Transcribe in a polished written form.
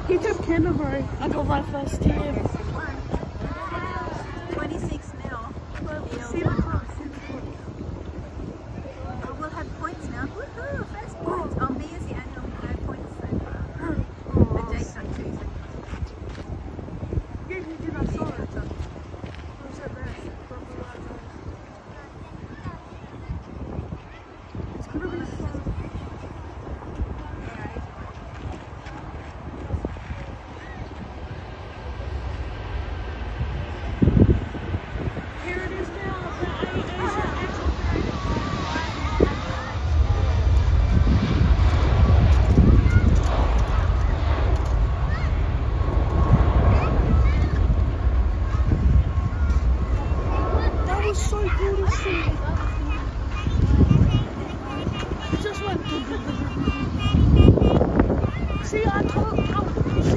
He took Canterbury. I got my first team. 26 now. We'll have points now. Woohoo! First points. Oh, me as the annual, no points so far. But Jake's on 2. Yeah, you did. I saw it. Who's that there? It's gonna be fun. Here it is now. The Asia That was so cool to see. It just went. See, I told you.